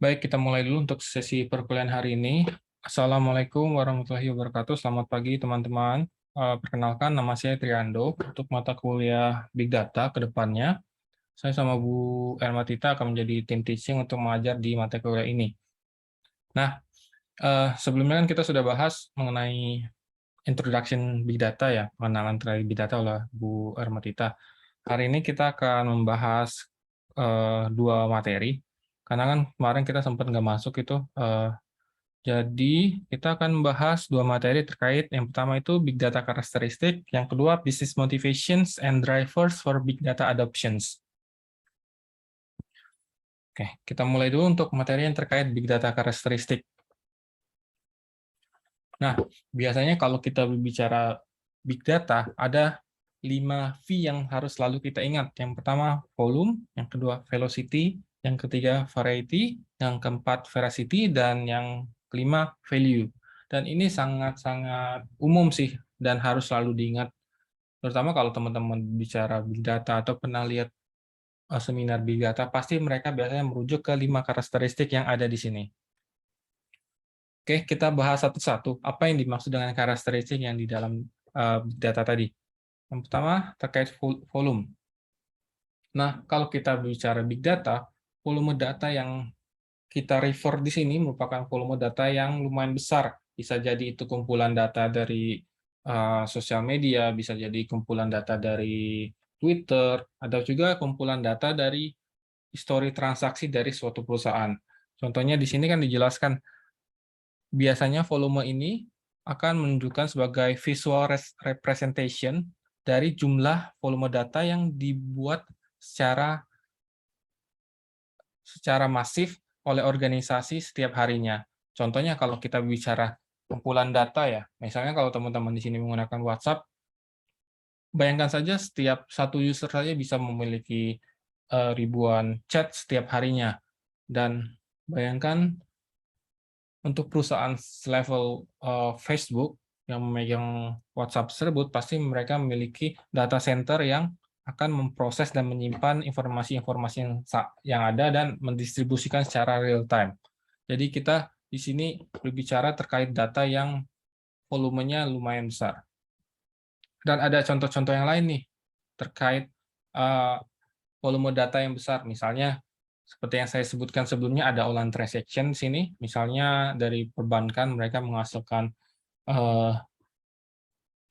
Baik, kita mulai dulu untuk sesi perkuliahan hari ini. Assalamualaikum warahmatullahi wabarakatuh. Selamat pagi, teman-teman. Perkenalkan, nama saya Triando. Untuk mata kuliah Big Data ke depannya, saya sama Bu Ermatita akan menjadi tim teaching untuk mengajar di mata kuliah ini. Nah, sebelumnya kan kita sudah bahas mengenai introduction Big Data ya, pengenalan terhadap Big Data oleh Bu Ermatita. Hari ini kita akan membahas dua materi, karena kan kemarin kita sempat nggak masuk itu. Jadi kita akan membahas dua materi terkait. Yang pertama itu Big Data Characteristic, yang kedua Business Motivations and Drivers for Big Data Adoptions. Oke, kita mulai dulu untuk materi yang terkait Big Data Characteristic. Nah, biasanya kalau kita berbicara Big Data, ada 5 V yang harus selalu kita ingat. Yang pertama, volume, yang kedua, velocity, yang ketiga, variety, yang keempat, veracity, dan yang kelima, value. Dan ini sangat-sangat umum sih, dan harus selalu diingat. Terutama kalau teman-teman bicara Big Data atau pernah lihat seminar Big Data, pasti mereka biasanya merujuk ke 5 karakteristik yang ada di sini. Oke, kita bahas satu-satu. Apa yang dimaksud dengan karakteristik yang di dalam data tadi? Yang pertama, terkait volume. Nah, kalau kita bicara big data, volume data yang kita refer di sini merupakan volume data yang lumayan besar. Bisa jadi itu kumpulan data dari sosial media, bisa jadi kumpulan data dari Twitter, atau juga kumpulan data dari histori transaksi dari suatu perusahaan. Contohnya di sini kan dijelaskan, biasanya volume ini akan menunjukkan sebagai visual representation dari jumlah volume data yang dibuat secara masif oleh organisasi setiap harinya. Contohnya kalau kita bicara kumpulan data ya, misalnya kalau teman-teman di sini menggunakan WhatsApp, bayangkan saja setiap satu user saja bisa memiliki ribuan chat setiap harinya. Dan bayangkan untuk perusahaan selevel Facebook yang memegang WhatsApp tersebut, pasti mereka memiliki data center yang akan memproses dan menyimpan informasi-informasi yang ada dan mendistribusikan secara real time. Jadi kita di sini berbicara terkait data yang volumenya lumayan besar. Dan ada contoh-contoh yang lain nih terkait volume data yang besar. Misalnya seperti yang saya sebutkan sebelumnya, ada online transaction di sini. Misalnya dari perbankan mereka menghasilkan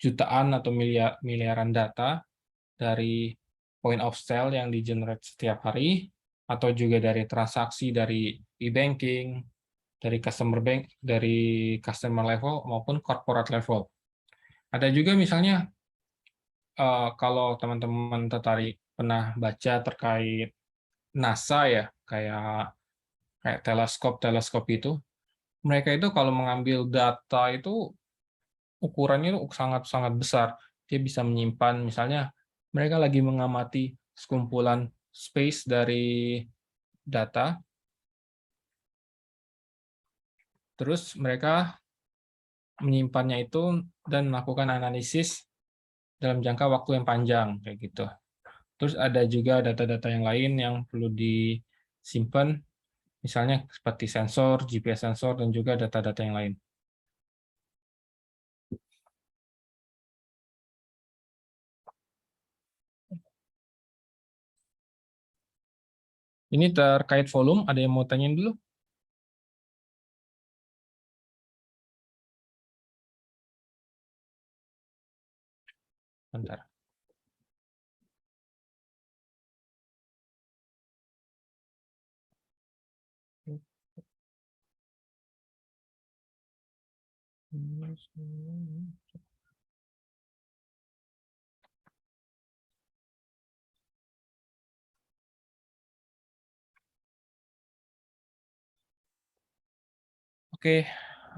jutaan atau miliaran data dari point of sale yang di-generate setiap hari, atau juga dari transaksi dari e-banking, dari customer level maupun corporate level. Ada juga misalnya kalau teman-teman tertarik pernah baca terkait NASA ya, kayak teleskop itu, mereka itu kalau mengambil data itu ukurannya itu sangat-sangat besar. Dia bisa menyimpan, misalnya mereka lagi mengamati sekumpulan space dari data, terus mereka menyimpannya itu dan melakukan analisis dalam jangka waktu yang panjang, kayak gitu. Terus ada juga data-data yang lain yang perlu disimpan, misalnya seperti sensor, GPS sensor, dan juga data-data yang lain. Ini terkait volume, ada yang mau tanyain dulu? Bentar. Oke,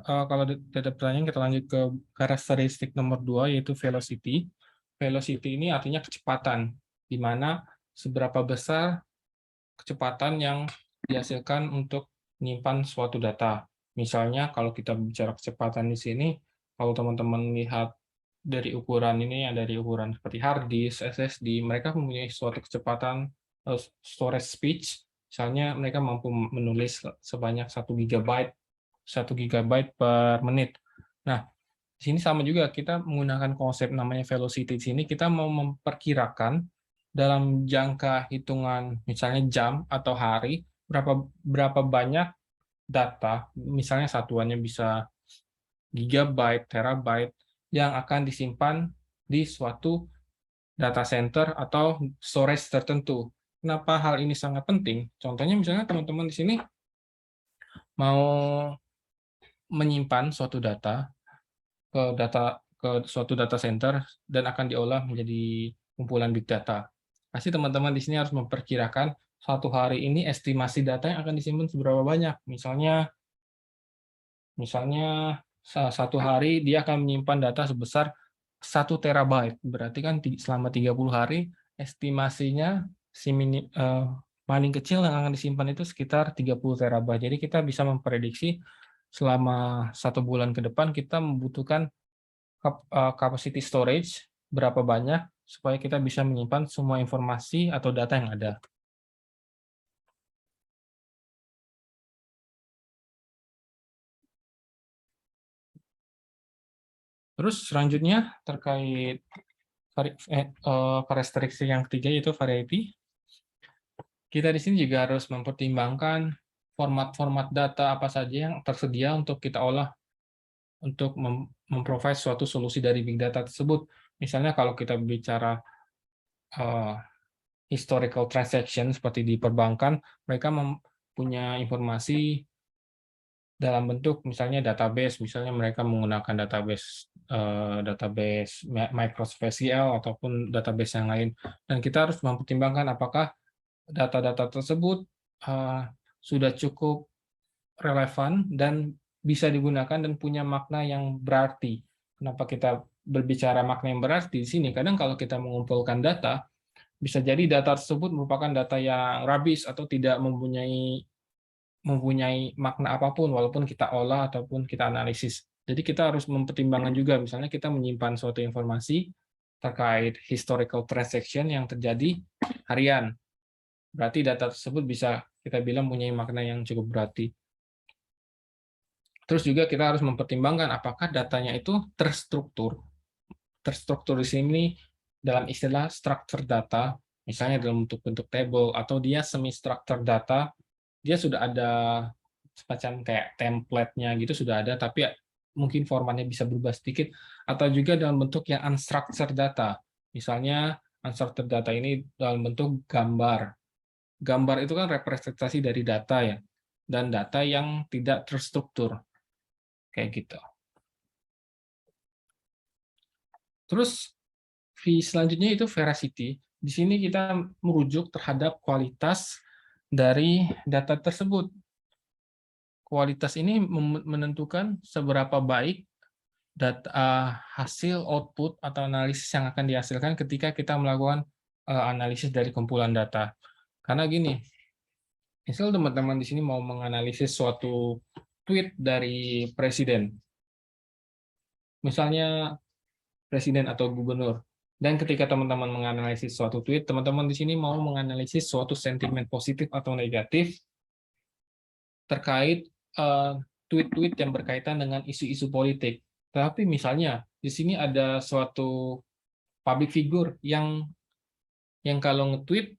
kalau tidak ada pertanyaan, kita lanjut ke karakteristik nomor 2, yaitu velocity. Velocity ini artinya kecepatan, di mana seberapa besar kecepatan yang dihasilkan untuk menyimpan suatu data. Misalnya, kalau kita bicara kecepatan di sini, kalau teman-teman lihat dari ukuran ini, yang dari ukuran seperti hard disk, SSD, mereka mempunyai suatu kecepatan storage speed Misalnya mereka mampu menulis sebanyak 1 GB per menit. Nah, di sini sama juga kita menggunakan konsep namanya velocity. Di sini kita mau memperkirakan dalam jangka hitungan misalnya jam atau hari berapa banyak data, misalnya satuannya bisa gigabyte, terabyte yang akan disimpan di suatu data center atau storage tertentu. Kenapa hal ini sangat penting? Contohnya misalnya teman-teman di sini mau menyimpan suatu data ke suatu data center dan akan diolah menjadi kumpulan big data. Pasti teman-teman di sini harus memperkirakan satu hari ini estimasi data yang akan disimpan seberapa banyak. Misalnya satu hari dia akan menyimpan data sebesar 1 terabyte. Berarti kan selama 30 hari estimasinya paling kecil yang akan disimpan itu sekitar 30 terabyte. Jadi kita bisa memprediksi selama 1 bulan ke depan kita membutuhkan capacity storage berapa banyak supaya kita bisa menyimpan semua informasi atau data yang ada. Terus selanjutnya terkait karakteristik yang ketiga yaitu variety. Kita di sini juga harus mempertimbangkan format-format data apa saja yang tersedia untuk kita olah untuk memprovide suatu solusi dari big data tersebut. Misalnya kalau kita bicara historical transaction seperti di perbankan, mereka mempunyah informasi dalam bentuk misalnya database, misalnya mereka menggunakan database Microsoft SQL ataupun database yang lain. Dan kita harus mempertimbangkan apakah data-data tersebut sudah cukup relevan dan bisa digunakan dan punya makna yang berarti. Kenapa kita berbicara makna yang berarti di sini? Kadang kalau kita mengumpulkan data, bisa jadi data tersebut merupakan data yang rubbish atau tidak mempunyai makna apapun walaupun kita olah ataupun kita analisis. Jadi kita harus mempertimbangkan juga, misalnya kita menyimpan suatu informasi terkait historical transaction yang terjadi harian. Berarti data tersebut bisa kita bilang punya makna yang cukup berarti. Terus juga kita harus mempertimbangkan apakah datanya itu terstruktur. Terstruktur di sini dalam istilah structure data, misalnya dalam bentuk table, atau dia semi-structure data, dia sudah ada semacam kayak template-nya gitu sudah ada, tapi mungkin formatnya bisa berubah sedikit, atau juga dalam bentuk yang unstructured data. Misalnya unstructured data ini dalam bentuk gambar. Gambar itu kan representasi dari data ya, dan data yang tidak terstruktur. Kayak gitu. Terus selanjutnya itu veracity. Di sini kita merujuk terhadap kualitas dari data tersebut. Kualitas ini menentukan seberapa baik data hasil output atau analisis yang akan dihasilkan ketika kita melakukan analisis dari kumpulan data. Karena gini, misal teman-teman di sini mau menganalisis suatu tweet dari presiden. Misalnya presiden atau gubernur. Dan ketika teman-teman menganalisis suatu tweet, teman-teman di sini mau menganalisis suatu sentimen positif atau negatif terkait tweet-tweet yang berkaitan dengan isu-isu politik. Tapi misalnya di sini ada suatu public figure yang kalau nge-tweet,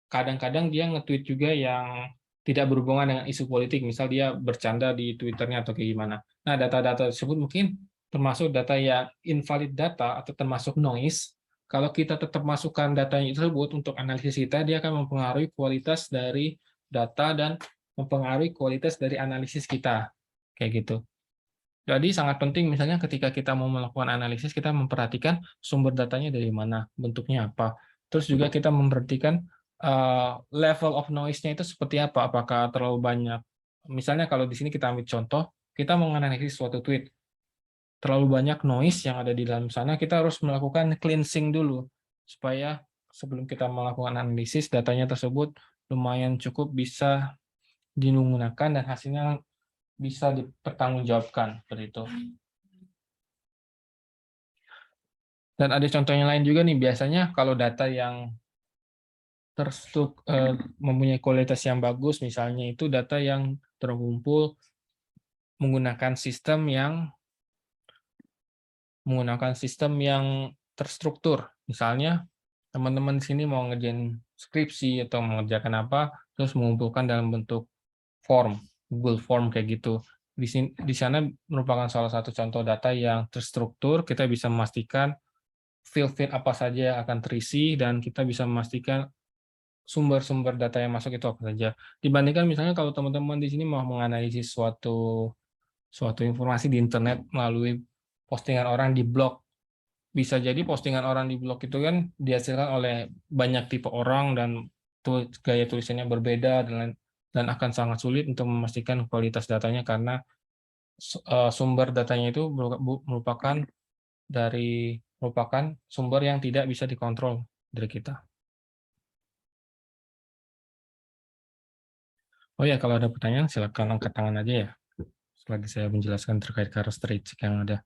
kadang-kadang dia nge-tweet juga yang tidak berhubungan dengan isu politik, misal dia bercanda di Twitternya atau kayak gimana. Nah, data-data tersebut mungkin termasuk data yang invalid data atau termasuk noise. Kalau kita tetap masukkan data tersebut untuk analisis kita, dia akan mempengaruhi kualitas dari data dan mempengaruhi kualitas dari analisis kita. Kayak gitu. Jadi sangat penting misalnya ketika kita mau melakukan analisis, kita memperhatikan sumber datanya dari mana, bentuknya apa. Terus juga kita memperhatikan level of noise-nya itu seperti apa, apakah terlalu banyak. Misalnya kalau di sini kita ambil contoh, kita menganalisis suatu tweet, terlalu banyak noise yang ada di dalam sana, kita harus melakukan cleansing dulu, supaya sebelum kita melakukan analisis, datanya tersebut lumayan cukup bisa digunakan dan hasilnya bisa dipertanggungjawabkan seperti itu. Dan ada contohnya lain juga nih, biasanya kalau data yang mempunyai kualitas yang bagus, misalnya itu data yang terkumpul menggunakan sistem yang terstruktur. Misalnya teman-teman di sini mau ngerjain skripsi atau mengerjakan apa, terus mengumpulkan dalam bentuk form, Google Form kayak gitu. Di sana merupakan salah satu contoh data yang terstruktur. Kita bisa memastikan field apa saja yang akan terisi, dan kita bisa memastikan sumber-sumber data yang masuk itu apa saja. Dibandingkan misalnya kalau teman-teman di sini mau menganalisis suatu informasi di internet melalui postingan orang di blog. Bisa jadi postingan orang di blog itu kan dihasilkan oleh banyak tipe orang, dan gaya tulisannya berbeda, dan akan sangat sulit untuk memastikan kualitas datanya karena sumber datanya itu merupakan sumber yang tidak bisa dikontrol dari kita. Oh ya, kalau ada pertanyaan silakan angkat tangan aja ya, selagi saya menjelaskan terkait karakteristik yang ada.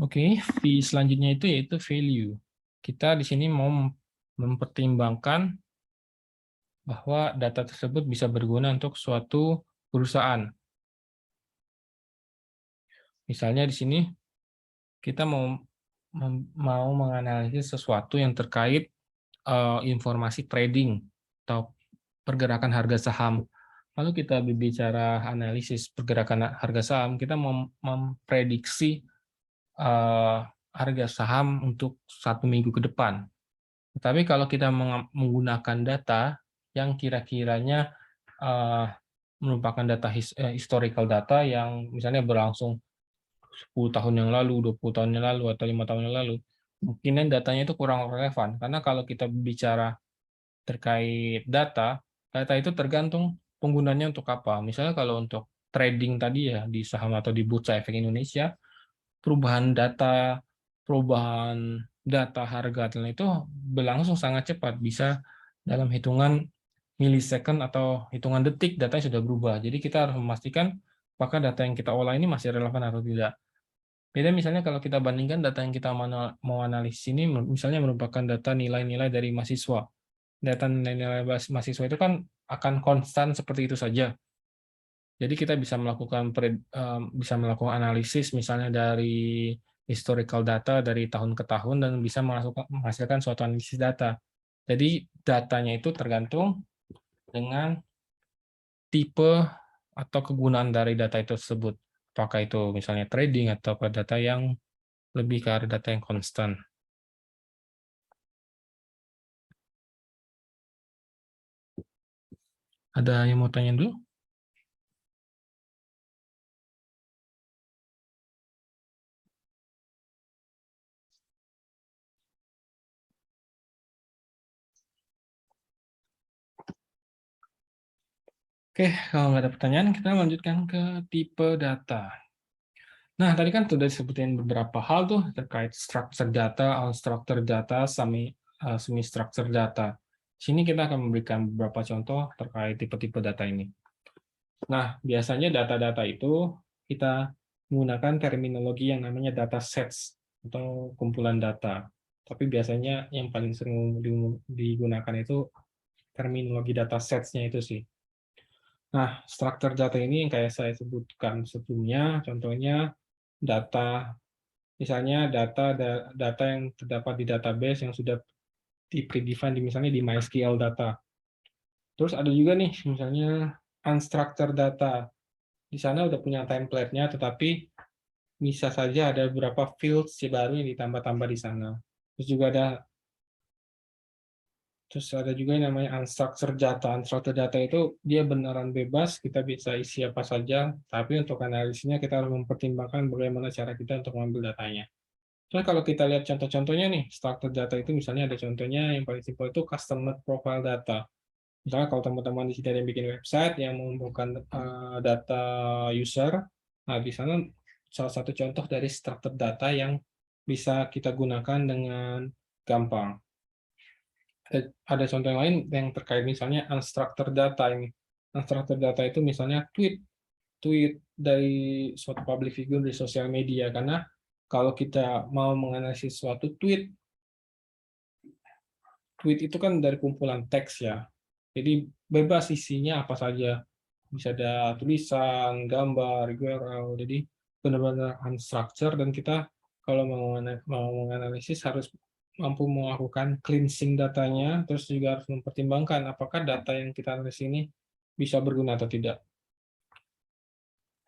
Oke, selanjutnya itu yaitu value. Kita di sini mau mempertimbangkan bahwa data tersebut bisa berguna untuk suatu perusahaan. Misalnya di sini kita mau menganalisis sesuatu yang terkait informasi trading atau pergerakan harga saham. Lalu kita berbicara analisis pergerakan harga saham, kita memprediksi harga saham untuk 1 minggu ke depan. Tetapi kalau kita menggunakan data yang kira-kiranya merupakan data historical data yang misalnya berlangsung 10 tahun yang lalu, 20 tahun yang lalu, atau 5 tahun yang lalu, mungkin datanya itu kurang relevan. Karena kalau kita bicara terkait data itu tergantung penggunanya untuk apa. Misalnya kalau untuk trading tadi ya, di saham atau di Bursa Efek Indonesia, perubahan data harga itu berlangsung sangat cepat, bisa dalam hitungan milisecond atau hitungan detik datanya sudah berubah. Jadi kita harus memastikan apakah data yang kita olah ini masih relevan atau tidak. Beda misalnya kalau kita bandingkan data yang kita mau analisis ini, misalnya merupakan data nilai-nilai dari mahasiswa. Data nilai-nilai mahasiswa itu kan akan konstan seperti itu saja. Jadi kita bisa melakukan analisis misalnya dari historical data dari tahun ke tahun, dan bisa menghasilkan suatu analisis data. Jadi datanya itu tergantung dengan tipe atau kegunaan dari data itu tersebut. Apakah itu misalnya trading atau data yang lebih ke arah data yang konstan. Ada yang mau tanya dulu? Oke, kalau nggak ada pertanyaan, kita lanjutkan ke tipe data. Nah, tadi kan sudah disebutin beberapa hal tuh terkait structured data, unstructured data, semi-structured data. Sini kita akan memberikan beberapa contoh terkait tipe-tipe data ini. Nah, biasanya data-data itu kita menggunakan terminologi yang namanya data sets atau kumpulan data. Tapi biasanya yang paling sering digunakan itu terminologi data sets-nya itu sih. Nah, struktur data ini yang kayak saya sebutkan sebelumnya, contohnya data, misalnya data yang terdapat di database yang sudah di-predefine misalnya di MySQL data. Terus ada juga nih, misalnya unstructured data. Di sana udah punya template-nya, tetapi bisa saja ada beberapa fields baru yang ditambah-tambah di sana. Terus ada juga yang namanya unstructured data. Unstructured data itu dia beneran bebas, kita bisa isi apa saja, tapi untuk analisisnya kita harus mempertimbangkan bagaimana cara kita untuk mengambil datanya. Terus kalau kita lihat contoh-contohnya nih, structured data itu misalnya ada contohnya yang paling simpel itu customer profile data. Misalnya kalau teman-teman di sini ada yang bikin website yang mengumpulkan data user, nah di sana salah satu contoh dari structured data yang bisa kita gunakan dengan gampang. Ada contoh yang lain yang terkait misalnya unstructured data ini. Unstructured data itu misalnya tweet dari suatu public figure di sosial media, karena kalau kita mau menganalisis suatu tweet itu kan dari kumpulan teks ya. Jadi bebas isinya apa saja. Bisa ada tulisan, gambar, URL. Jadi benar-benar unstructured dan kita kalau mau menganalisis harus mampu melakukan cleansing datanya, terus juga harus mempertimbangkan apakah data yang kita analisis ini bisa berguna atau tidak.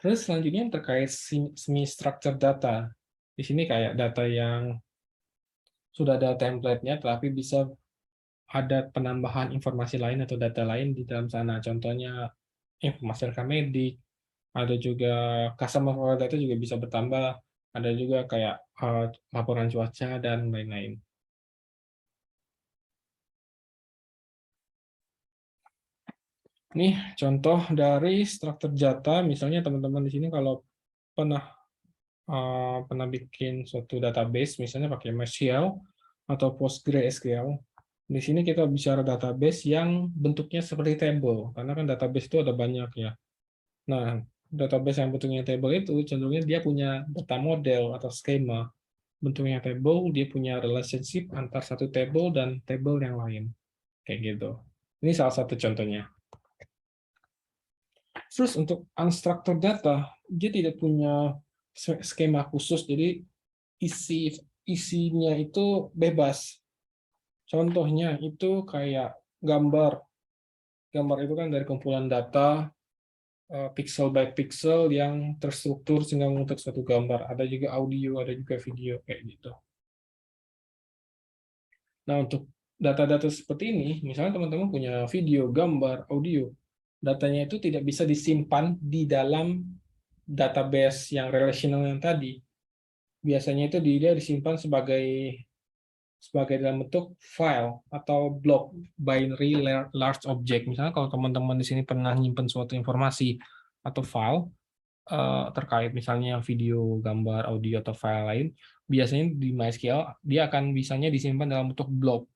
Terus selanjutnya terkait semi-structured data. Di sini kayak data yang sudah ada template-nya, tapi bisa ada penambahan informasi lain atau data lain di dalam sana. Contohnya informasi rekam medik, ada juga customer profile data juga bisa bertambah, ada juga kayak laporan cuaca dan lain-lain. Ini contoh dari struktur data, misalnya teman-teman di sini kalau pernah bikin suatu database, misalnya pakai MySQL atau PostgreSQL. Di sini kita bicara database yang bentuknya seperti table, karena kan database itu ada banyak ya. Nah, database yang bentuknya table itu cenderungnya dia punya data model atau skema. Bentuknya table, dia punya relationship antar satu table dan table yang lain. Kayak gitu. Ini salah satu contohnya. Terus untuk unstructured data, dia tidak punya skema khusus, jadi isinya itu bebas. Contohnya itu kayak gambar. Gambar itu kan dari kumpulan data pixel by pixel yang terstruktur sehingga membentuk suatu gambar. Ada juga audio, ada juga video kayak gitu. Nah, untuk data-data seperti ini, misalnya teman-teman punya video, gambar, audio, datanya itu tidak bisa disimpan di dalam database yang relational yang tadi. Biasanya itu dia disimpan sebagai dalam bentuk file atau block binary large object. Misalnya kalau teman-teman di sini pernah nyimpan suatu informasi atau file terkait misalnya video, gambar, audio atau file lain, biasanya di MySQL dia akan bisanya disimpan dalam bentuk block.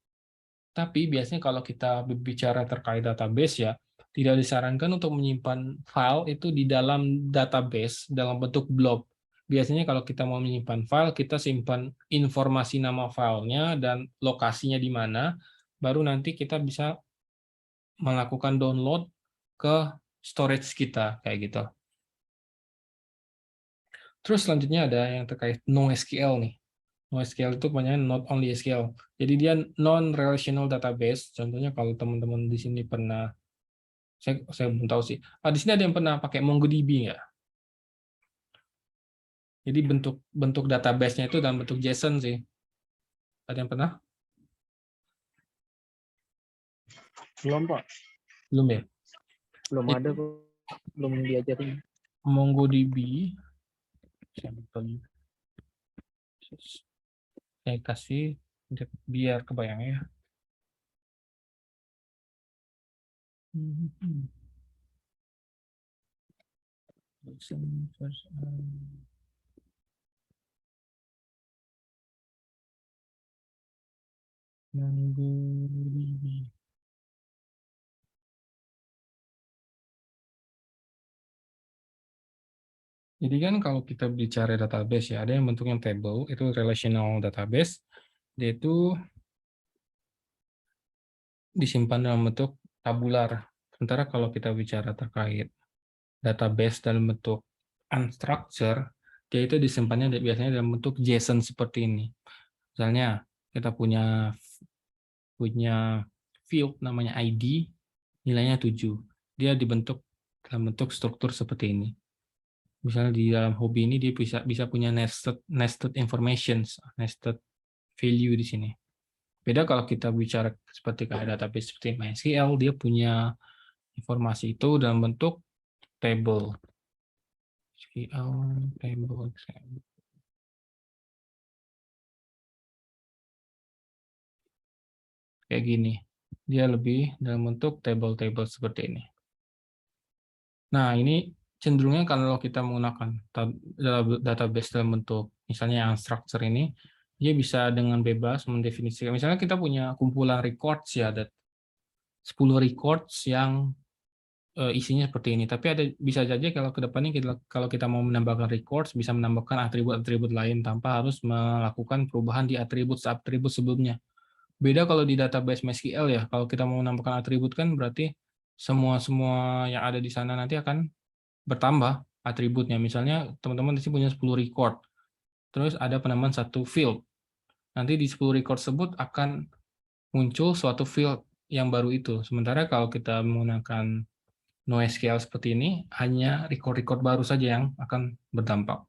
Tapi biasanya kalau kita berbicara terkait database ya, tidak disarankan untuk menyimpan file itu di dalam database dalam bentuk blob. Biasanya kalau kita mau menyimpan file, kita simpan informasi nama filenya dan lokasinya di mana, baru nanti kita bisa melakukan download ke storage kita, kayak gitu. Terus selanjutnya ada yang terkait NoSQL nih. NoSQL itu kebanyakan not only SQL. Jadi dia non-relational database. Contohnya kalau teman-teman di sini pernah, saya belum tahu sih. Di sini ada yang pernah pakai MongoDB nggak? Jadi bentuk database-nya itu dalam bentuk JSON sih. Ada yang pernah? Belum, Pak. Belum ya? Belum ada kok. Belum diajarin. MongoDB. Saya kasih biar kebayang ya. MongoDB. Jadi kan kalau kita bicara database ya, ada yang bentuknya table, itu relational database, dia itu disimpan dalam bentuk tabular. Sementara kalau kita bicara terkait database dalam bentuk unstructured, dia itu disimpannya biasanya dalam bentuk JSON seperti ini. Misalnya kita punya field namanya ID, nilainya 7. Dia dibentuk dalam bentuk struktur seperti ini. Misalnya di dalam hobi ini dia bisa punya nested information, nested value di sini. Beda kalau kita bicara seperti kayak database seperti MySQL, dia punya informasi itu dalam bentuk table. SQL table. Kayak gini. Dia lebih dalam bentuk table-table seperti ini. Nah, ini cenderungnya kalau kita menggunakan database dalam bentuk misalnya yang structure ini, dia bisa dengan bebas mendefinisikan. Misalnya kita punya kumpulan records ya, ada 10 records yang isinya seperti ini. Tapi bisa saja kalau ke depannya kalau kita mau menambahkan records, bisa menambahkan atribut-atribut lain tanpa harus melakukan perubahan di atribut sebelumnya. Beda kalau di database MySQL ya. Kalau kita mau menambahkan atribut kan berarti semua yang ada di sana nanti akan bertambah atributnya. Misalnya teman-teman di sini punya 10 record. Terus ada penambahan satu field. Nanti di 10 record tersebut akan muncul suatu field yang baru itu. Sementara kalau kita menggunakan NoSQL seperti ini, hanya record-record baru saja yang akan berdampak.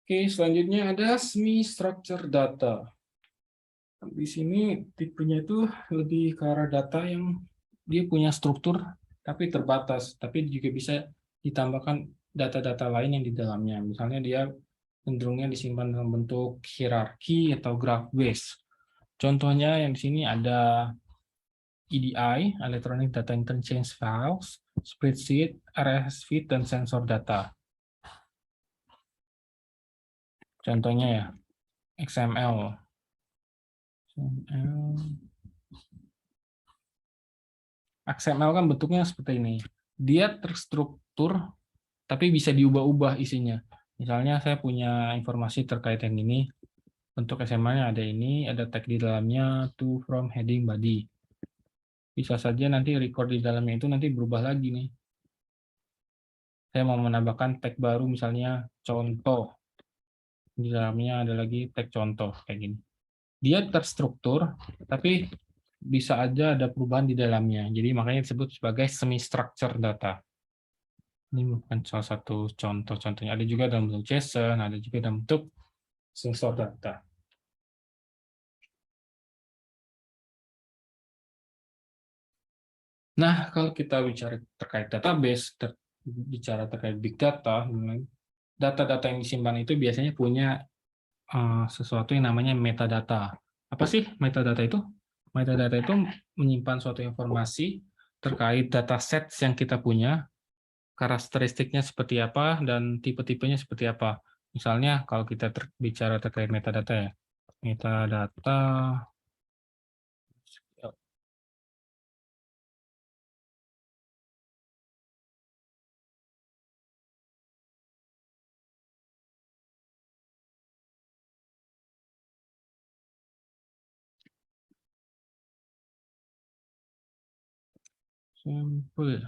Oke, selanjutnya ada semi-structured data. Di sini tipenya itu lebih ke arah data yang dia punya struktur tapi terbatas, tapi juga bisa ditambahkan data-data lain yang di dalamnya. Misalnya dia cenderungnya disimpan dalam bentuk hierarki atau graph base. Contohnya yang di sini ada EDI, Electronic Data Interchange Files, Spreadsheet, RS Feed, dan sensor data. Contohnya ya, XML. XML kan bentuknya seperti ini. Dia terstruktur, tapi bisa diubah-ubah isinya. Misalnya saya punya informasi terkait yang ini. Untuk XML-nya ada ini, ada tag di dalamnya, to, from, heading, body. Bisa saja nanti record di dalamnya itu nanti berubah lagi nih. Saya mau menambahkan tag baru, misalnya contoh. Di dalamnya ada lagi tag contoh, kayak gini. Dia terstruktur, tapi bisa aja ada perubahan di dalamnya. Jadi makanya disebut sebagai semi-structured data. Ini bukan salah satu contoh-contohnya. Ada juga dalam bentuk JSON, ada juga dalam bentuk sensor data. Nah, kalau kita bicara terkait database, bicara terkait big data, data-data yang disimpan itu biasanya punya sesuatu yang namanya metadata. Apa sih metadata itu? Metadata itu menyimpan suatu informasi terkait dataset yang kita punya, karakteristiknya seperti apa, dan tipe-tipenya seperti apa. Misalnya kalau kita bicara terkait metadata ya, metadata sampel.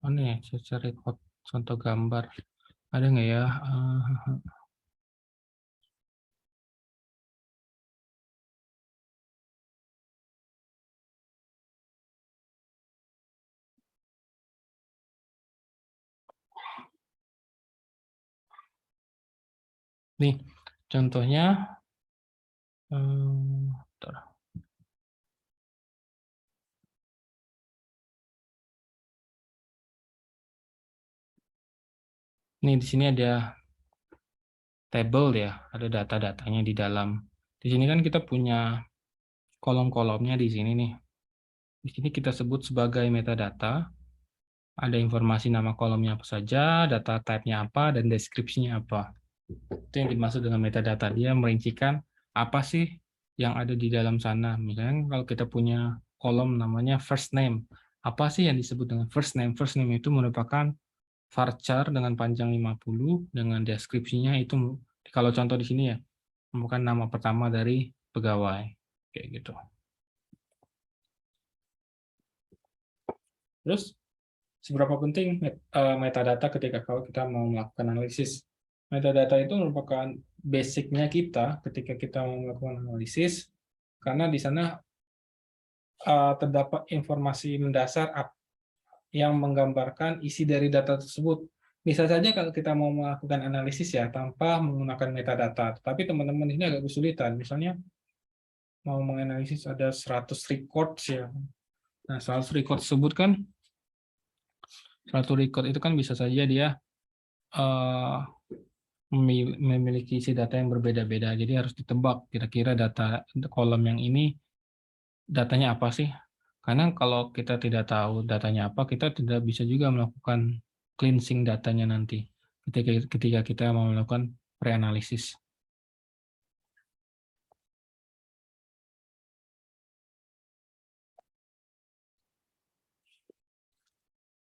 Mana ya, saya cari contoh gambar. Ada nggak ya? Nih, contohnya. Bentar. Nih, di sini ada table ya, ada data-datanya di dalam. Di sini kan kita punya kolom-kolomnya di sini nih. Di sini kita sebut sebagai metadata. Ada informasi nama kolomnya apa saja, data type-nya apa, dan deskripsinya apa. Itu yang dimaksud dengan metadata. Dia merincikan apa sih yang ada di dalam sana. Misalnya kalau kita punya kolom namanya first name. Apa sih yang disebut dengan first name? First name itu merupakan varchar dengan panjang 50 dengan deskripsinya itu, kalau contoh di sini ya, bukan nama pertama dari pegawai kayak gitu. Terus seberapa penting metadata ketika kalau kita mau melakukan analisis? Metadata itu merupakan basicnya kita ketika kita mau melakukan analisis, karena di sana terdapat informasi mendasar yang menggambarkan isi dari data tersebut. Bisa saja kalau kita mau melakukan analisis ya tanpa menggunakan metadata, tapi teman-teman ini agak kesulitan. Misalnya mau menganalisis ada 100 records ya. Nah, 100 record tersebut kan 100 record itu kan bisa saja dia memiliki isi data yang berbeda-beda. Jadi harus ditebak kira-kira data kolom yang ini datanya apa sih? Karena kalau kita tidak tahu datanya apa, kita tidak bisa juga melakukan cleansing datanya nanti ketika kita mau melakukan pre-analisis.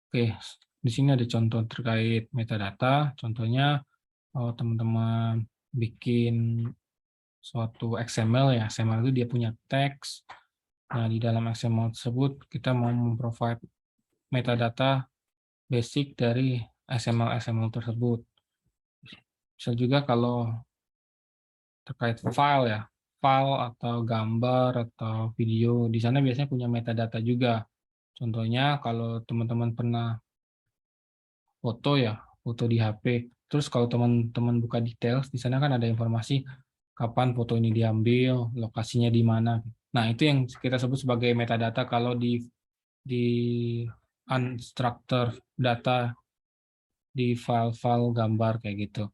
Oke, di sini ada contoh terkait metadata. Contohnya, teman-teman bikin suatu XML ya, XML itu dia punya teks. Nah, di dalam XML tersebut kita mau memprovide metadata basic dari XML tersebut. Bisa juga kalau terkait file ya, file atau gambar atau video, di sana biasanya punya metadata juga. Contohnya kalau teman-teman pernah foto ya, foto di HP. Terus kalau teman-teman buka details, di sana kan ada informasi kapan foto ini diambil, lokasinya di mana. Nah, itu yang kita sebut sebagai metadata kalau di unstructured data di file-file gambar kayak gitu.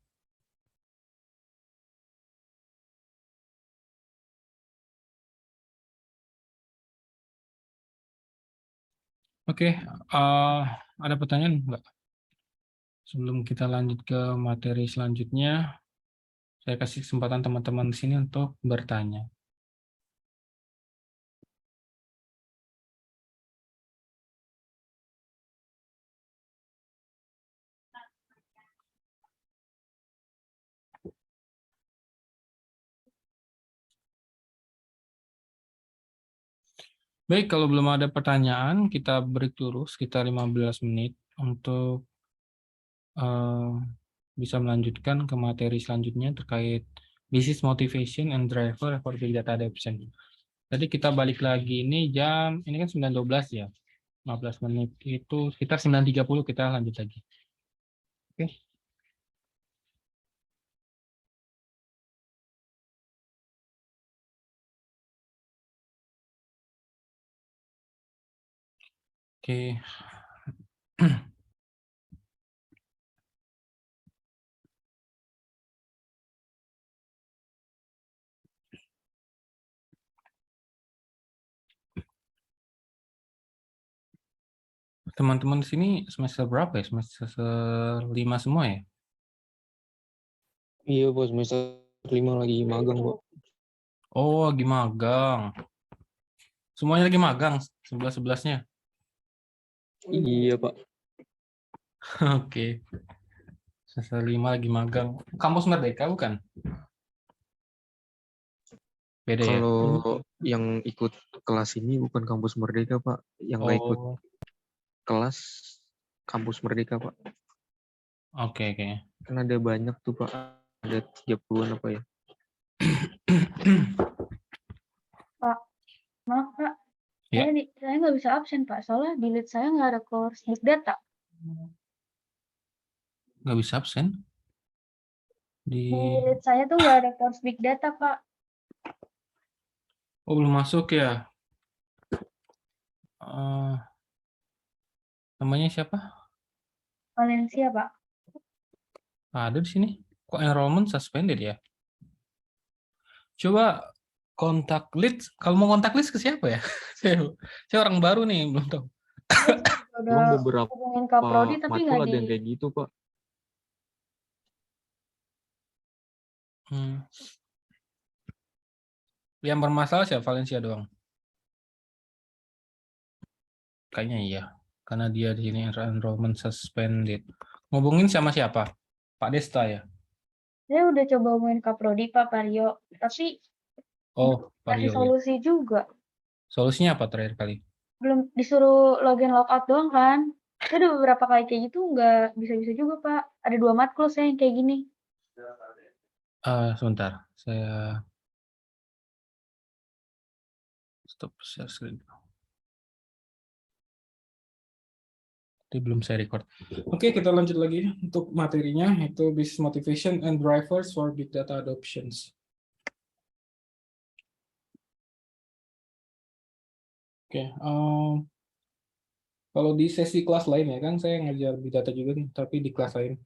Oke, ada pertanyaan nggak? Sebelum kita lanjut ke materi selanjutnya, saya kasih kesempatan teman-teman di sini untuk bertanya. Baik, kalau belum ada pertanyaan, kita break dulu sekitar 15 menit untuk bisa melanjutkan ke materi selanjutnya terkait business motivation and driver for big data adoption. Jadi kita balik lagi ini ini kan 9.12 ya, 15 menit itu sekitar 9.30 kita lanjut lagi. Oke. Oke. Teman-teman di sini semester berapa ya? Semester 5 semua ya? Iya, Bos, semester 5 lagi magang, Bos. Oh, lagi magang. Semuanya lagi magang, 11-11-nya. Iya, Pak. Oke. Semester 5 lagi magang. Kampus Merdeka bukan? Beda ya? Kalau yang ikut kelas ini bukan kampus Merdeka, Pak. Yang nggak ikut Oh, kelas kampus Merdeka, Pak. oke, oke. Kan ada banyak tuh, Pak. Ada 30-an apa ya? Pak, maaf Pak, Ya. saya nggak bisa absen Pak, soalnya di lead saya nggak ada course big data. Nggak bisa absen? Di lead saya tuh nggak ada course big data Pak. Oh, belum masuk ya? Namanya siapa? Valencia Pak. Ada di sini. Kok enrollment suspended ya? Coba kontak lead. Kalau mau kontak lead ke siapa ya? Saya orang baru nih, belum tahu. Udah Emang beberapa hubungin Kaprodi tapi matkul nggak ada yang kayak gitu, Pak. Yang bermasalah siapa? Valencia doang. Kayaknya iya. Karena dia di sini enrollment suspended. Ngubungin sama siapa? Pak Desta ya? Saya udah coba hubungin Kaprodi Pak Mario, tapi Oh, Pak kasih Rio ya. solusi juga. Solusinya apa terakhir kali? Belum disuruh login logout doang kan. Saya udah beberapa kali kayak gitu nggak bisa-bisa juga Pak. Ada 2 matkul saya yang kayak gini. Sebentar. Saya stop share screen. Itu belum saya record. Oke, kita lanjut lagi untuk materinya, yaitu business motivation and drivers for big data adoptions. Oke, kalau di sesi kelas lain ya kan saya ngajar big data juga nih, tapi di kelas lain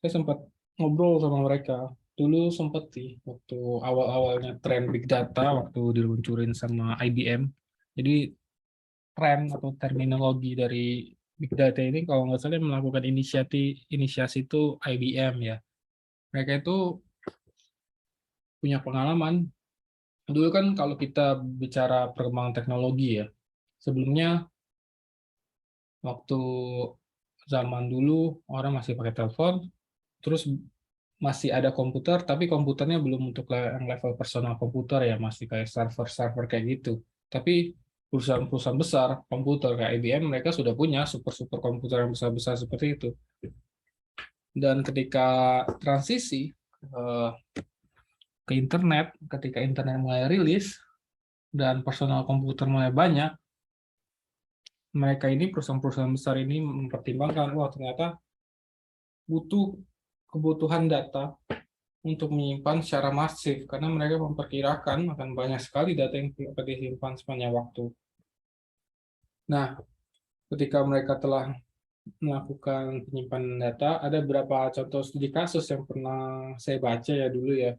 saya sempat ngobrol sama mereka. Dulu sempet sih, waktu awal-awalnya tren Big Data, waktu diluncurin sama IBM. Jadi tren atau terminologi dari Big Data ini kalau nggak salah yang melakukan inisiasi itu IBM ya. Mereka itu punya pengalaman. Dulu kan kalau kita bicara perkembangan teknologi ya, sebelumnya waktu zaman dulu orang masih pakai telepon, terus masih ada komputer, tapi komputernya belum untuk yang level personal komputer ya, masih kayak server-server kayak gitu. Tapi perusahaan-perusahaan besar komputer kayak IBM mereka sudah punya super-super komputer yang besar-besar seperti itu. Dan ketika transisi eh, ke internet, ketika internet mulai rilis dan personal komputer mulai banyak, mereka ini perusahaan-perusahaan besar ini mempertimbangkan, wah ternyata butuh kebutuhan data untuk menyimpan secara masif karena mereka memperkirakan akan banyak sekali data yang akan disimpan sepanjang waktu. Nah, ketika mereka telah melakukan penyimpanan data, ada beberapa contoh studi kasus yang pernah saya baca ya dulu ya.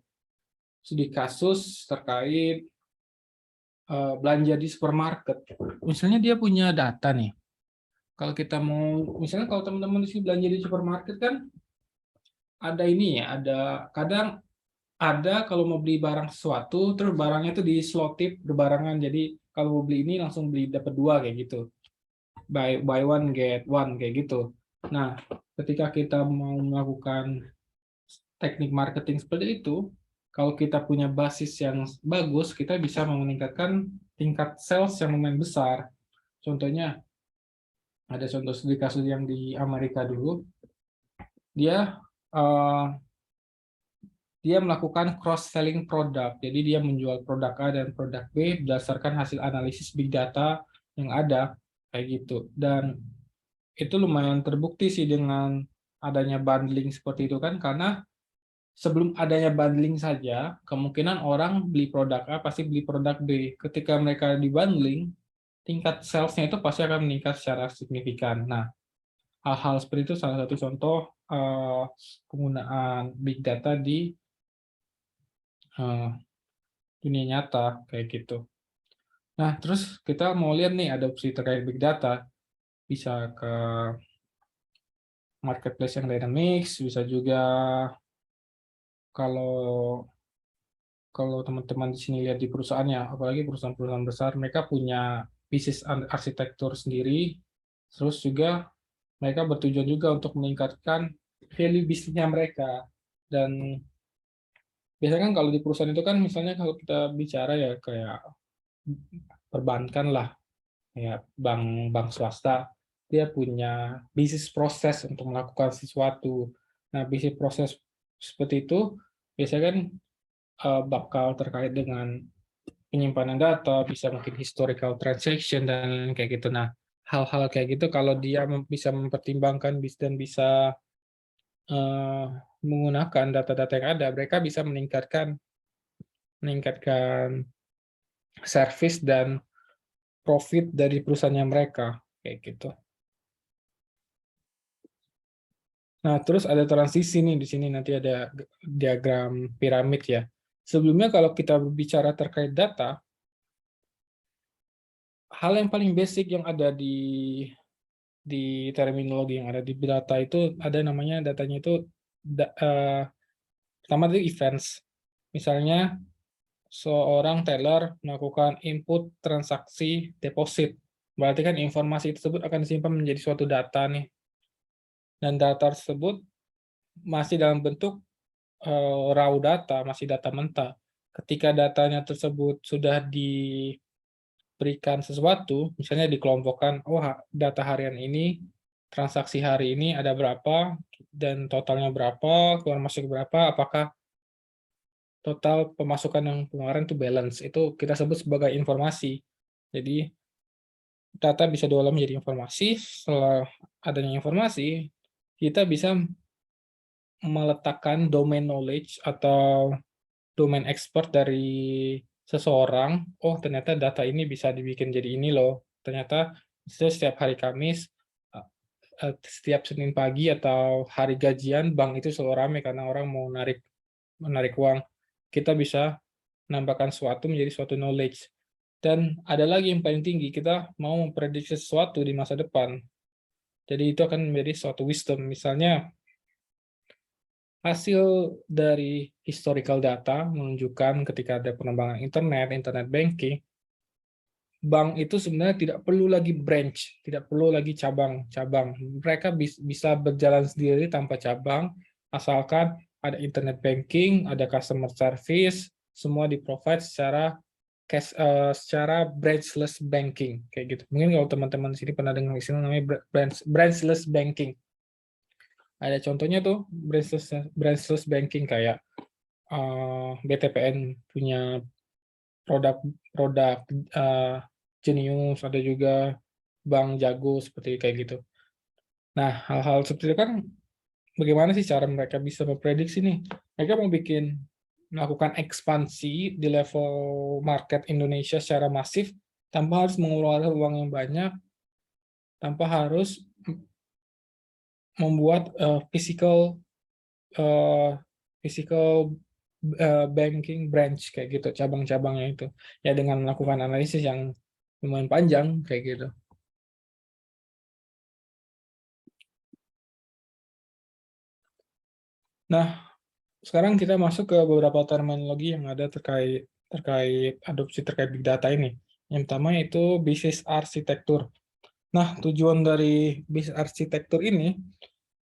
Studi kasus terkait belanja di supermarket. Misalnya dia punya data nih. Kalau kita mau, misalnya kalau teman-teman di sini belanja di supermarket kan ada ini ya, ada kadang ada kalau mau beli barang sesuatu, terus barangnya itu diselotip berbarangan. Jadi kalau mau beli ini langsung beli dapat dua kayak gitu. Buy one get one kayak gitu. Nah, ketika kita mau melakukan teknik marketing seperti itu, kalau kita punya basis yang bagus, kita bisa meningkatkan tingkat sales yang lumayan besar. Contohnya, ada contoh studi kasus yang di Amerika dulu, dia eh, dia melakukan cross selling produk. Jadi dia menjual produk A dan produk B berdasarkan hasil analisis big data yang ada kayak gitu. Dan itu lumayan terbukti sih dengan adanya bundling seperti itu kan karena sebelum adanya bundling saja kemungkinan orang beli produk A pasti beli produk B. Ketika mereka di bundling, tingkat salesnya itu pasti akan meningkat secara signifikan. Nah, hal-hal seperti itu salah satu contoh penggunaan big data di eh, dunia nyata kayak gitu. Nah, terus kita mau lihat nih adopsi terkait big data bisa ke marketplace yang dynamics, bisa juga kalau kalau teman-teman di sini lihat di perusahaannya, apalagi perusahaan-perusahaan besar, mereka punya bisnis arsitektur sendiri, terus juga mereka bertujuan juga untuk meningkatkan value bisnisnya mereka. Dan biasanya kan kalau di perusahaan itu kan misalnya kalau kita bicara ya kayak perbankan lah, ya bank swasta, dia punya bisnis proses untuk melakukan sesuatu. Nah, bisnis proses seperti itu biasanya kan bakal terkait dengan penyimpanan data, bisa mungkin historical transaction dan lain-lain kayak gitu. Nah, hal-hal kayak gitu kalau dia bisa mempertimbangkan dan bisa eh, menggunakan data-data yang ada, mereka bisa meningkatkan service dan profit dari perusahaannya mereka kayak gitu. Nah, terus ada transisi nih di sini nanti ada diagram piramid ya. Sebelumnya kalau kita berbicara terkait data, hal yang paling basic yang ada di terminologi yang ada di data itu ada namanya datanya itu pertama itu events. Misalnya seorang teller melakukan input transaksi deposit. Berarti kan informasi tersebut akan disimpan menjadi suatu data nih. Dan data tersebut masih dalam bentuk raw data, masih data mentah. Ketika datanya tersebut sudah diberikan sesuatu, misalnya dikelompokkan, oh data harian ini, transaksi hari ini ada berapa, dan totalnya berapa, keluar masuk berapa, apakah total pemasukan yang kemarin itu balance, itu kita sebut sebagai informasi. Jadi data bisa diolah menjadi informasi, setelah adanya informasi, kita bisa meletakkan domain knowledge atau domain expert dari seseorang, oh ternyata data ini bisa dibikin jadi ini loh. Ternyata setiap hari Kamis setiap Senin pagi atau hari gajian, bank itu selalu ramai karena orang mau menarik uang. Kita bisa menambahkan sesuatu menjadi suatu knowledge. Dan ada lagi yang paling tinggi, kita mau memprediksi sesuatu di masa depan. Jadi itu akan menjadi suatu wisdom. Misalnya, hasil dari historical data menunjukkan ketika ada pengembangan internet banking, bank itu sebenarnya tidak perlu lagi branch, tidak perlu lagi cabang-cabang. Mereka bisa berjalan sendiri tanpa cabang, asalkan ada internet banking, ada customer service, semua di-provide secara branchless banking, kayak gitu. Mungkin kalau teman-teman di sini pernah dengar istilah namanya branchless banking. Ada contohnya tuh branchless banking kayak BTPN punya produk Genius, ada juga Bank Jago seperti kayak gitu. Nah, hal-hal seperti itu kan bagaimana sih cara mereka bisa memprediksi nih? Mereka mau melakukan ekspansi di level market Indonesia secara masif tanpa harus mengeluarkan uang yang banyak, tanpa harus membuat physical banking branch kayak gitu, cabang-cabangnya itu. Ya dengan melakukan analisis yang lumayan panjang kayak gitu. Nah, sekarang kita masuk ke beberapa terminologi yang ada terkait adopsi terkait big data ini. Yang pertama itu bisnis arsitektur. Nah, tujuan dari bisnis arsitektur ini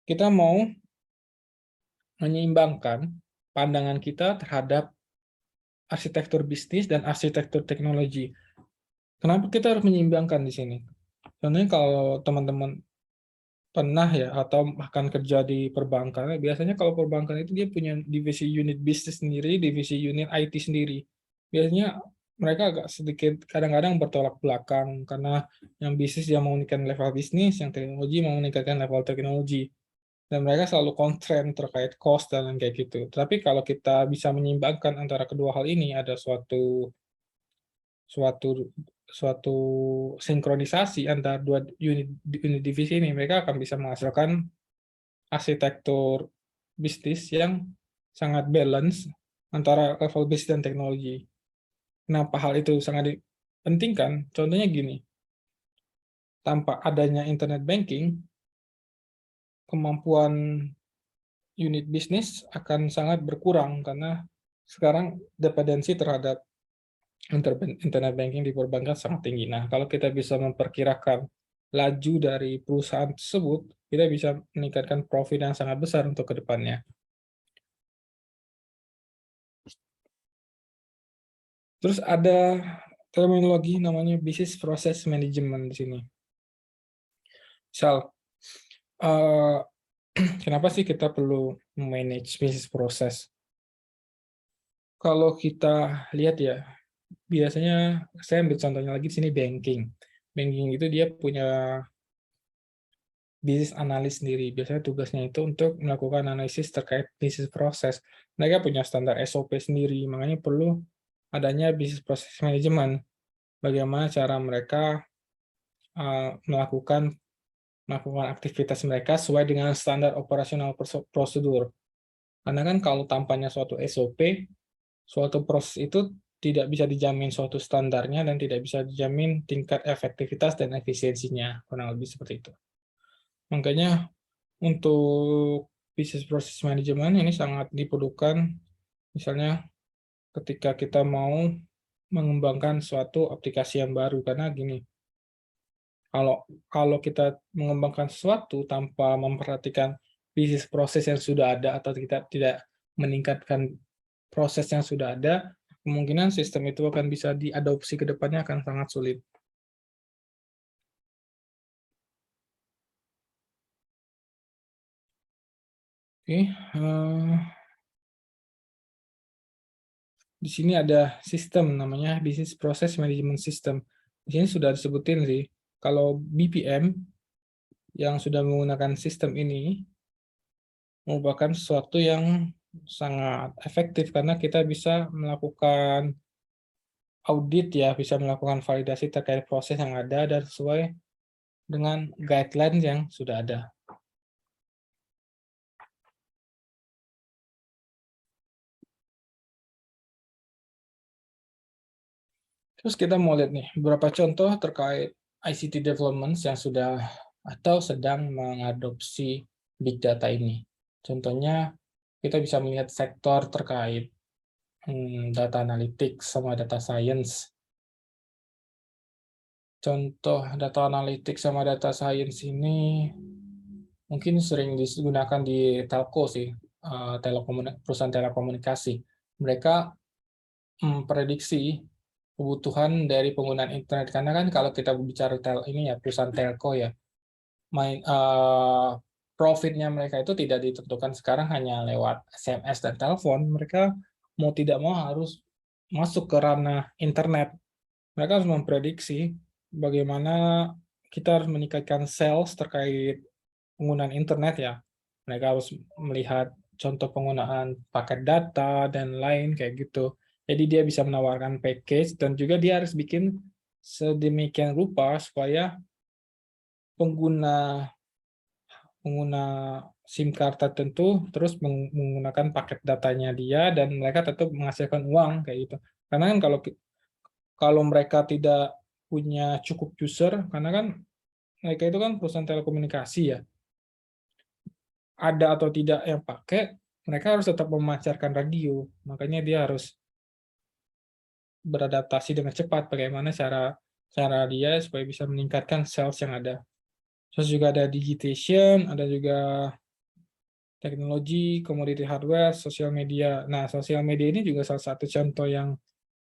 kita mau menyeimbangkan pandangan kita terhadap arsitektur bisnis dan arsitektur teknologi. Kenapa kita harus menyeimbangkan di sini? Contohnya kalau teman-teman pernah ya atau bahkan kerja di perbankan, biasanya kalau perbankan itu dia punya divisi unit bisnis sendiri, divisi unit IT sendiri. Biasanya mereka agak sedikit kadang-kadang bertolak belakang karena yang bisnis dia mau meningkatkan level bisnis, yang teknologi mau meningkatkan level teknologi. Dan mereka selalu konsen terkait cost dan lain kayak gitu. Tapi kalau kita bisa menyeimbangkan antara kedua hal ini, ada suatu suatu sinkronisasi antara dua unit divisi ini, mereka akan bisa menghasilkan arsitektur bisnis yang sangat balance antara level bisnis dan teknologi. Kenapa hal itu sangat dipentingkan? Contohnya gini, tanpa adanya internet banking, kemampuan unit bisnis akan sangat berkurang karena sekarang dependensi terhadap internet banking di perbankan sangat tinggi. Nah, kalau kita bisa memperkirakan laju dari perusahaan tersebut, kita bisa meningkatkan profit yang sangat besar untuk ke depannya. Terus ada terminologi namanya business process management di sini. Misal, kenapa sih kita perlu manage business process? Kalau kita lihat ya, biasanya saya ambil contohnya lagi di sini banking. Banking itu dia punya bisnis analis sendiri. Biasanya tugasnya itu untuk melakukan analisis terkait bisnis proses. Mereka punya standar SOP sendiri, makanya perlu adanya bisnis proses manajemen. Bagaimana cara mereka melakukan aktivitas mereka sesuai dengan standar operasional prosedur. Karena kan kalau tanpanya suatu SOP, suatu proses itu tidak bisa dijamin suatu standarnya dan tidak bisa dijamin tingkat efektivitas dan efisiensinya, kurang lebih seperti itu. Makanya untuk business process management ini sangat diperlukan, misalnya ketika kita mau mengembangkan suatu aplikasi yang baru, karena gini, kalau kita mengembangkan sesuatu tanpa memperhatikan bisnis proses yang sudah ada atau kita tidak meningkatkan proses yang sudah ada, kemungkinan sistem itu akan bisa diadopsi ke depannya akan sangat sulit. Oke, di sini ada sistem namanya Business Process Management System. Di sini sudah disebutin sih, kalau BPM yang sudah menggunakan sistem ini merupakan sesuatu yang sangat efektif karena kita bisa melakukan audit ya, bisa melakukan validasi terkait proses yang ada dan sesuai dengan guidelines yang sudah ada. Terus kita mau lihat nih beberapa contoh terkait ICT development yang sudah atau sedang mengadopsi big data ini. Contohnya kita bisa melihat sektor terkait data analytics sama data science. Contoh data analytics sama data science ini mungkin sering digunakan di telco sih, perusahaan telekomunikasi. Mereka memprediksi kebutuhan dari penggunaan internet, karena kan kalau kita bicara perusahaan telco ya, profitnya mereka itu tidak ditentukan sekarang hanya lewat SMS dan telepon. Mereka mau tidak mau harus masuk ke ranah internet. Mereka harus memprediksi bagaimana kita harus meningkatkan sales terkait penggunaan internet ya. Mereka harus melihat contoh penggunaan paket data dan lain kayak gitu. Jadi dia bisa menawarkan package dan juga dia harus bikin sedemikian rupa supaya pengguna SIM card tertentu terus menggunakan paket datanya dia dan mereka tetap menghasilkan uang kayak gitu. Karena kan kalau mereka tidak punya cukup user, karena kan mereka itu kan perusahaan telekomunikasi ya, ada atau tidak yang pakai, mereka harus tetap memancarkan radio. Makanya dia harus beradaptasi dengan cepat bagaimana cara dia supaya bisa meningkatkan sales yang ada. Terus juga ada digitation, ada juga teknologi, commodity hardware, sosial media. Nah, sosial media ini juga salah satu contoh yang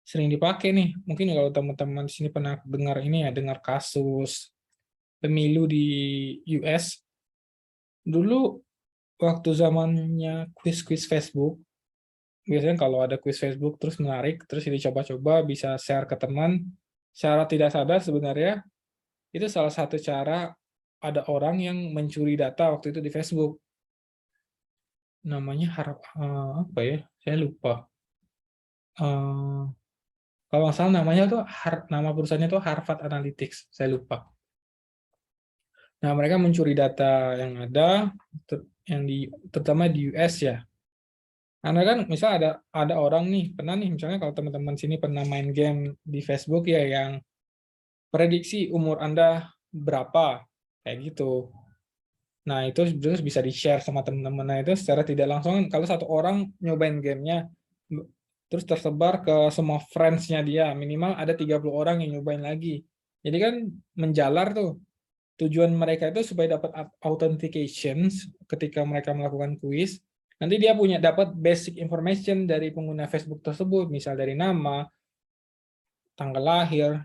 sering dipakai nih. Mungkin kalau teman-teman di sini pernah dengar ini ya, dengar kasus pemilu di US. Dulu waktu zamannya quiz-quiz Facebook, biasanya kalau ada quiz Facebook terus menarik, terus dicoba-coba bisa share ke teman, secara tidak sadar sebenarnya itu salah satu cara ada orang yang mencuri data waktu itu di Facebook. Namanya apa ya? Saya lupa. Kalau nggak salah namanya tuh nama perusahaannya tuh Harvard Analytics. Saya lupa. Nah, mereka mencuri data yang ada, terutama di US ya. Karena kan misal ada orang nih, pernah nih misalnya kalau teman-teman sini pernah main game di Facebook ya yang prediksi umur Anda berapa, kayak gitu. Nah, itu terus bisa di-share sama teman-teman. Nah, itu secara tidak langsung kalau satu orang nyobain gamenya terus tersebar ke semua friends-nya dia, minimal ada 30 orang yang nyobain lagi. Jadi kan menjalar tuh. Tujuan mereka itu supaya dapat authentication ketika mereka melakukan kuis. Nanti dia dapat basic information dari pengguna Facebook tersebut, misal dari nama, tanggal lahir,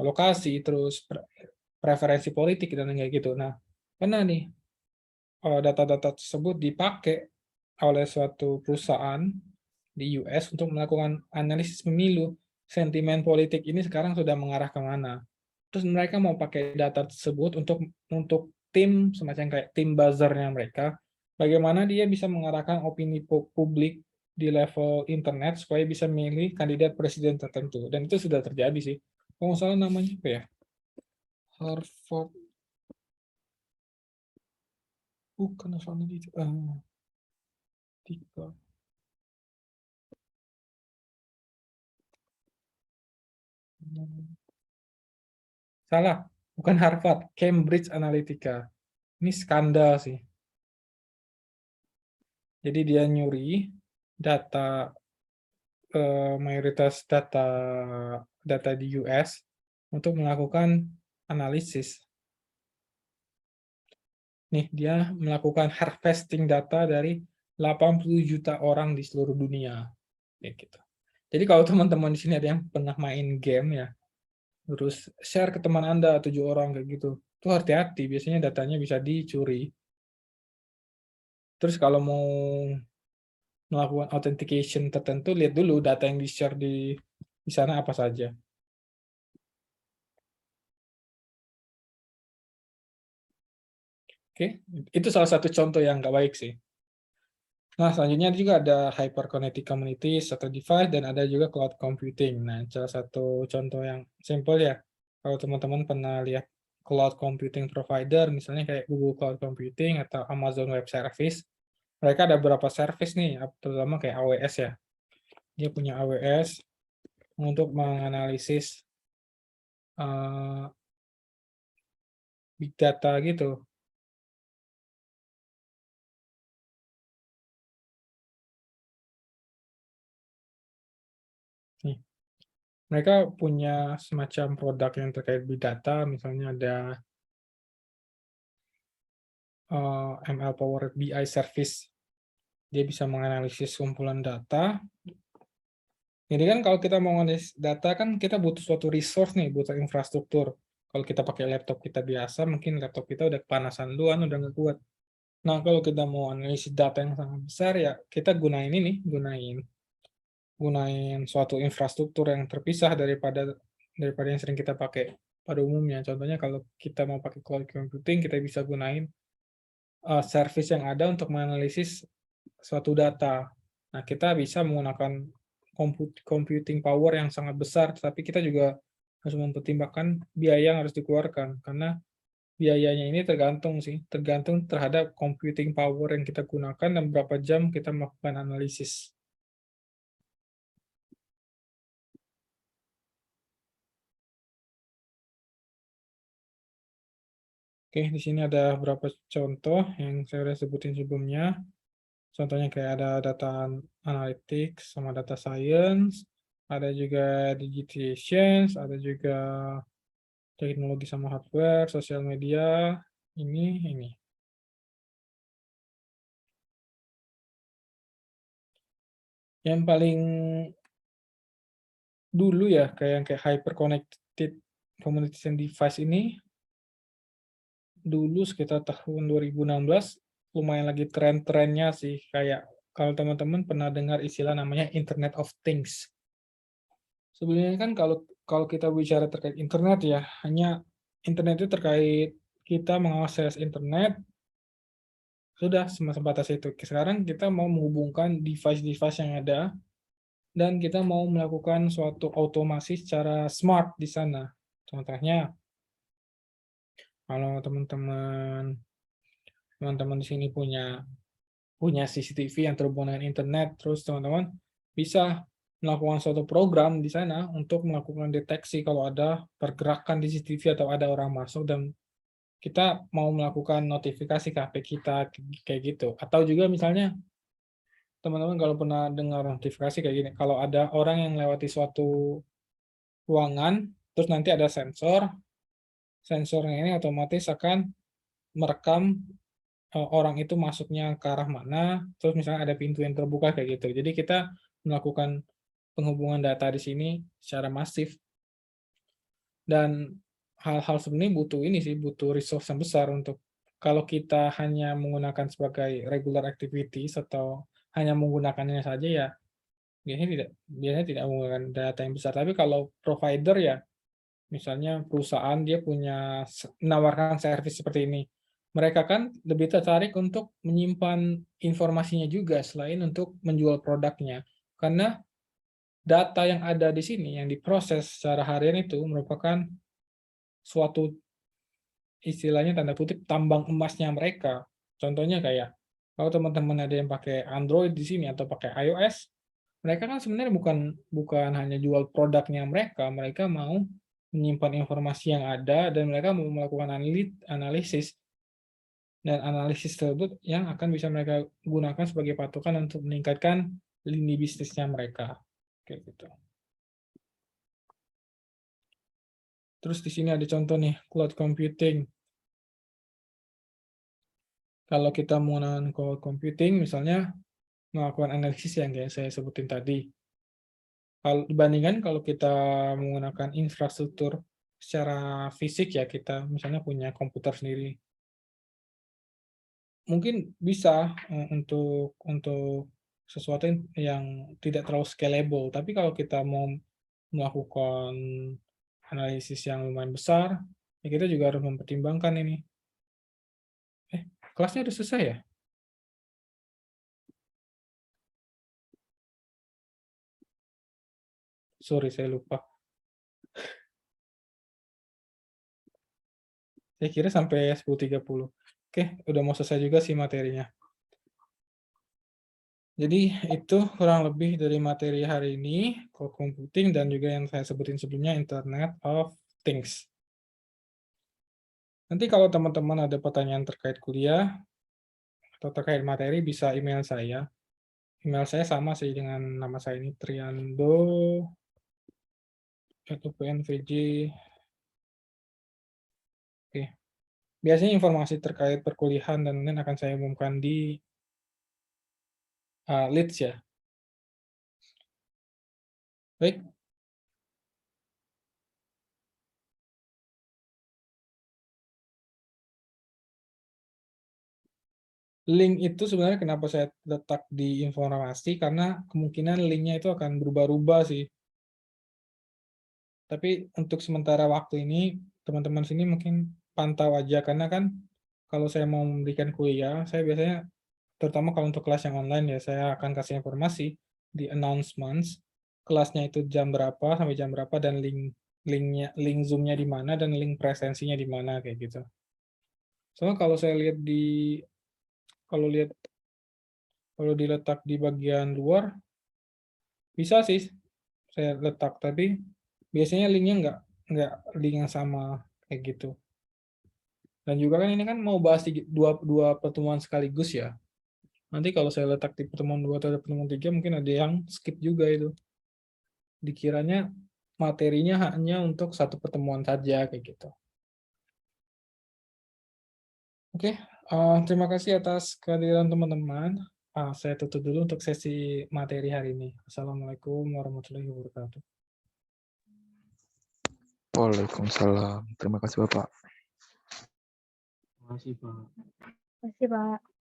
lokasi, terus preferensi politik dan kayak gitu. Nah, pernah nih data-data tersebut dipakai oleh suatu perusahaan di US untuk melakukan analisis pemilu. Sentimen politik ini sekarang sudah mengarah ke mana? Terus mereka mau pakai data tersebut untuk tim semacam kayak tim buzzernya mereka, bagaimana dia bisa mengarahkan opini publik di level internet supaya bisa memilih kandidat presiden tertentu. Dan itu sudah terjadi sih. Kalau nggak salah namanya apa ya? Harvard. Bukan Harvard itu. Tiga. Salah, bukan Harvard, Cambridge Analytica. Ini skandal sih. Jadi dia nyuri data, mayoritas data di US untuk melakukan analisis. Nih, dia melakukan harvesting data dari 80 juta orang di seluruh dunia. Kayak gitu. Jadi kalau teman-teman di sini ada yang pernah main game ya, terus share ke teman Anda 7 orang kayak gitu. Itu hati-hati, biasanya datanya bisa dicuri. Terus kalau mau melakukan authentication tertentu, lihat dulu data yang di-share di sana apa saja. Oke, itu salah satu contoh yang nggak baik sih. Nah, selanjutnya juga ada hyperconnected communities atau device, dan ada juga cloud computing. Nah, salah satu contoh yang simple ya, kalau teman-teman pernah lihat cloud computing provider, misalnya kayak Google Cloud Computing atau Amazon Web Service. Mereka ada beberapa service nih, terutama kayak AWS ya. Dia punya AWS untuk menganalisis big data gitu. Nih, mereka punya semacam produk yang terkait big data, misalnya ada ML Powered BI Service. Dia bisa menganalisis kumpulan data. Jadi kan kalau kita mau menganalisis data kan kita butuh suatu resource nih, butuh infrastruktur. Kalau kita pakai laptop kita biasa, mungkin laptop kita udah kepanasan duluan, udah nggak kuat. Nah, kalau kita mau analisis data yang sangat besar, ya kita gunain ini, gunain suatu infrastruktur yang terpisah daripada yang sering kita pakai pada umumnya. Contohnya kalau kita mau pakai cloud computing, kita bisa gunain service yang ada untuk menganalisis suatu data. Nah, kita bisa menggunakan computing power yang sangat besar, tapi kita juga harus mempertimbangkan biaya yang harus dikeluarkan, karena biayanya ini tergantung terhadap computing power yang kita gunakan dan berapa jam kita melakukan analisis. Oke, di sini ada beberapa contoh yang saya sudah sebutin sebelumnya. Contohnya kayak ada data analytics sama data science, ada juga digitization, ada juga teknologi sama hardware, sosial media, ini. Yang paling dulu ya, kayak hyper connected communities and device ini, dulu sekitar tahun 2016, lumayan lagi tren-trennya sih, kayak kalau teman-teman pernah dengar istilah namanya Internet of Things. Sebenarnya kan kalau kita bicara terkait internet ya, hanya internet itu terkait kita mengakses internet, sudah sebatas itu. Sekarang kita mau menghubungkan device-device yang ada, dan kita mau melakukan suatu otomasi secara smart di sana. Contohnya, kalau teman-teman di sini punya CCTV yang terhubung dengan internet, terus teman-teman bisa melakukan suatu program di sana untuk melakukan deteksi kalau ada pergerakan di CCTV atau ada orang masuk, dan kita mau melakukan notifikasi ke HP kita kayak gitu. Atau juga misalnya teman-teman kalau pernah dengar notifikasi kayak gini, kalau ada orang yang lewati suatu ruangan, terus nanti ada sensornya ini otomatis akan merekam orang itu masuknya ke arah mana, terus misalnya ada pintu yang terbuka kayak gitu. Jadi kita melakukan penghubungan data di sini secara masif, dan hal-hal sebenarnya butuh ini sih, butuh resource yang besar. Untuk kalau kita hanya menggunakan sebagai regular activities atau hanya menggunakannya saja ya biasanya tidak menggunakan data yang besar. Tapi kalau provider ya, misalnya perusahaan dia menawarkan service seperti ini, mereka kan lebih tertarik untuk menyimpan informasinya juga selain untuk menjual produknya. Karena data yang ada di sini yang diproses secara harian itu merupakan suatu, istilahnya tanda kutip, tambang emasnya mereka. Contohnya kayak kalau teman-teman ada yang pakai Android di sini atau pakai iOS, mereka kan sebenarnya bukan hanya jual produknya mereka, mereka mau menyimpan informasi yang ada dan mereka mau melakukan analisis, dan analisis tersebut yang akan bisa mereka gunakan sebagai patokan untuk meningkatkan lini bisnisnya mereka. Kayak gitu. Terus di sini ada contoh nih, cloud computing. Kalau kita menggunakan cloud computing, misalnya melakukan analisis yang kayak saya sebutin tadi. Kalau dibandingkan kalau kita menggunakan infrastruktur secara fisik ya, kita misalnya punya komputer sendiri, mungkin bisa untuk sesuatu yang tidak terlalu scalable. Tapi kalau kita mau melakukan analisis yang lumayan besar, ya kita juga harus mempertimbangkan ini. Kelasnya udah selesai ya? Sorry, saya lupa. Saya kira sampai 10.30. Oke, udah mau selesai juga sih materinya. Jadi itu kurang lebih dari materi hari ini, cloud computing dan juga yang saya sebutin sebelumnya Internet of Things. Nanti kalau teman-teman ada pertanyaan terkait kuliah atau terkait materi bisa email saya. Email saya sama sih dengan nama saya ini triando@upnvj. Oke. Biasanya informasi terkait perkuliahan dan lain-lain akan saya umumkan di Leads ya. Baik. Link itu sebenarnya kenapa saya letak di informasi, karena kemungkinan linknya itu akan berubah-ubah sih. Tapi untuk sementara waktu ini, teman-teman sini mungkin pantau aja, karena kan kalau saya mau memberikan kuliah, saya biasanya, terutama kalau untuk kelas yang online ya, saya akan kasih informasi di announcements, kelasnya itu jam berapa sampai jam berapa, dan link Zoom-nya di mana, dan link presensinya di mana, kayak gitu. Soalnya kalau saya lihat kalau diletak di bagian luar, bisa sih saya letak, tapi biasanya linknya nggak link yang sama kayak gitu. Dan juga kan ini kan mau bahas dua pertemuan sekaligus ya. Nanti kalau saya letak di pertemuan 2 atau pertemuan 3, mungkin ada yang skip juga itu. Dikiranya materinya hanya untuk satu pertemuan saja kayak gitu. Oke, terima kasih atas kehadiran teman-teman. Saya tutup dulu untuk sesi materi hari ini. Assalamualaikum warahmatullahi wabarakatuh. Waalaikumsalam. Terima kasih Bapak. Terima kasih Pak. Terima kasih, Pak.